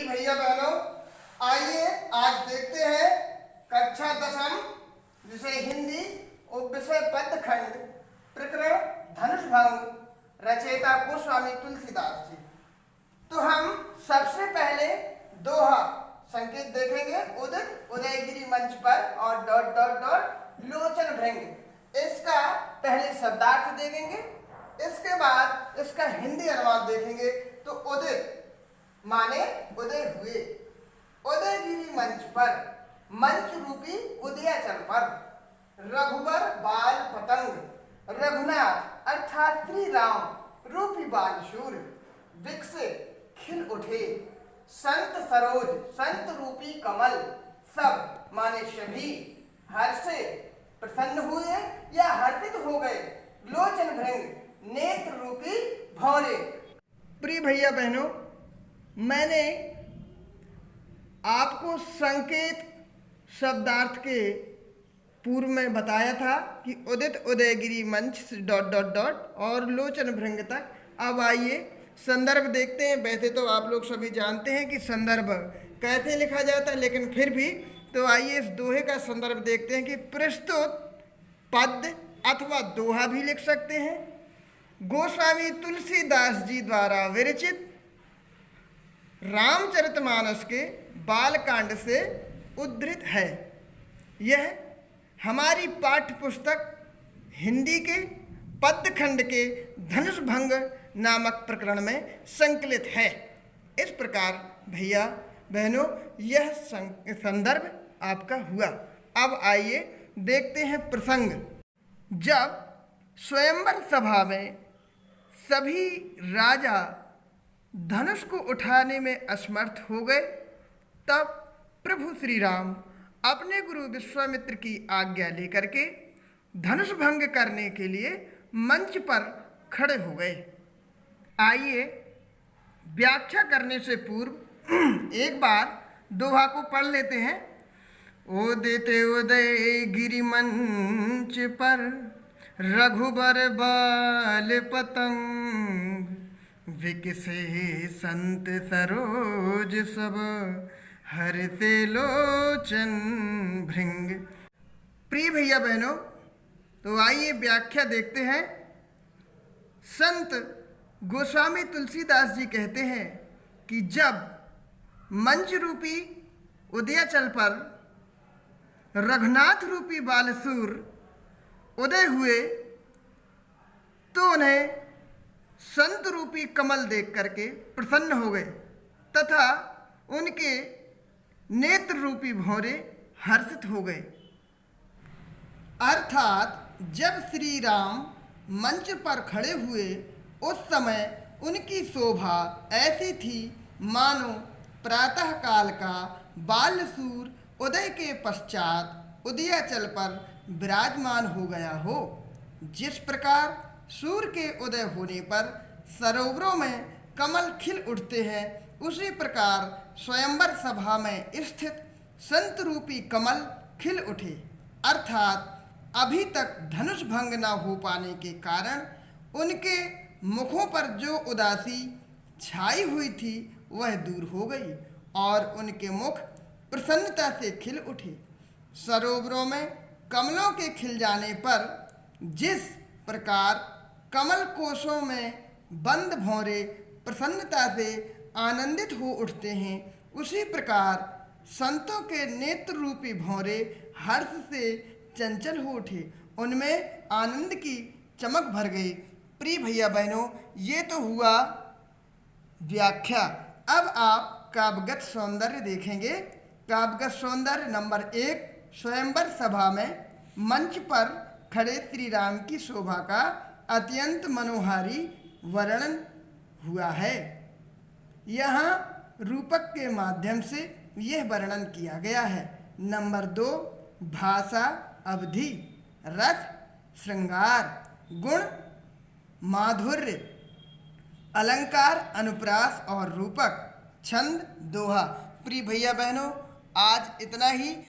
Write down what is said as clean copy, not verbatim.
भैया बहनों, आइए आज देखते हैं कक्षा दसम विषय हिंदी उपविषय पदखंड प्रकरण धनुष भंग रचयिता गोस्वामी तुलसीदास जी। तो हम सबसे पहले दोहा संकेत देखेंगे, उदित उदयगिरी मंच पर और डॉट डॉट डॉट लोचन भृंग। इसका पहले शब्दार्थ देखेंगे, इसके बाद इसका हिंदी अनुवाद देखेंगे। तो उदित माने उदय हुए, उदयगिरी मंच पर, मंच रूपी उदयाचल पर। रघुबर बाल पतंग, रघुनाथ अर्थात श्री राम रूपी बालशूर विकसित खिल उठे। संत सरोज संत रूपी कमल, सब माने सभी हर्षे प्रसन्न हुए या हर्षित हो गए। लोचन भृंग नेत्र रूपी भौरे। प्रिय भैया बहनों, मैंने आपको संकेत शब्दार्थ के पूर्व में बताया था कि उदित उदयगिरी मंच डॉट डॉट डॉट और लोचन भृंग तक। अब आइए संदर्भ देखते हैं। वैसे तो आप लोग सभी जानते हैं कि संदर्भ कैसे लिखा जाता है, लेकिन फिर भी तो आइए इस दोहे का संदर्भ देखते हैं कि प्रस्तुत पद अथवा दोहा भी लिख सकते हैं। गोस्वामी तुलसीदास जी द्वारा विरचित रामचरितमानस के बालकांड से उद्धृत है। यह हमारी पाठ्य पुस्तक हिंदी के पदखंड के धनुष भंग नामक प्रकरण में संकलित है। इस प्रकार भैया बहनों यह संदर्भ आपका हुआ। अब आइए देखते हैं प्रसंग। जब स्वयंवर सभा में सभी राजा धनुष को उठाने में असमर्थ हो गए, तब प्रभु श्री राम अपने गुरु विश्वामित्र की आज्ञा लेकर के धनुष भंग करने के लिए मंच पर खड़े हो गए। आइए व्याख्या करने से पूर्व एक बार दोहा को पढ़ लेते हैं। उदित उदय गिरि मंच पर, रघुबर बाल पतंग, विकसे संत सरोज सब, हर्षे लोचन भृंग। प्रिय भैया बहनों, तो आइए व्याख्या देखते हैं। संत गोस्वामी तुलसीदास जी कहते हैं कि जब मंच रूपी उदयाचल पर रघुनाथ रूपी बालसूर उदय हुए, तो उन्हें संत रूपी कमल देख करके प्रसन्न हो गए तथा उनके नेत्र रूपी भौरे हर्षित हो गए। अर्थात जब श्री राम मंच पर खड़े हुए उस समय उनकी शोभा ऐसी थी मानो प्रातः काल का बालसूर उदय के पश्चात उदयाचल पर विराजमान हो गया हो। जिस प्रकार सूर्य के उदय होने पर सरोवरों में कमल खिल उठते हैं, उसी प्रकार स्वयंवर सभा में स्थित संत रूपी कमल खिल उठे। अर्थात अभी तक धनुष भंग न हो पाने के कारण उनके मुखों पर जो उदासी छाई हुई थी वह दूर हो गई और उनके मुख प्रसन्नता से खिल उठे। सरोवरों में कमलों के खिल जाने पर जिस प्रकार कमल कोशों में बंद भौरे प्रसन्नता से आनंदित हो उठते हैं, उसी प्रकार संतों के नेत्र रूपी भौरे हर्ष से चंचल हो उठे, उनमें आनंद की चमक भर गई। प्रिय भैया बहनों, ये तो हुआ व्याख्या। अब आप काव्यगत सौंदर्य देखेंगे। काव्यगत सौंदर्य नंबर 1, स्वयंवर सभा में मंच पर खड़े श्री राम की शोभा का अत्यंत मनोहारी वर्णन हुआ है। यहाँ रूपक के माध्यम से यह वर्णन किया गया है। नंबर 2, भाषा, अवधि, रस, श्रृंगार, गुण, माधुर्य, अलंकार, अनुप्रास और रूपक, छंद, दोहा। प्रिय भैया बहनों, आज इतना ही।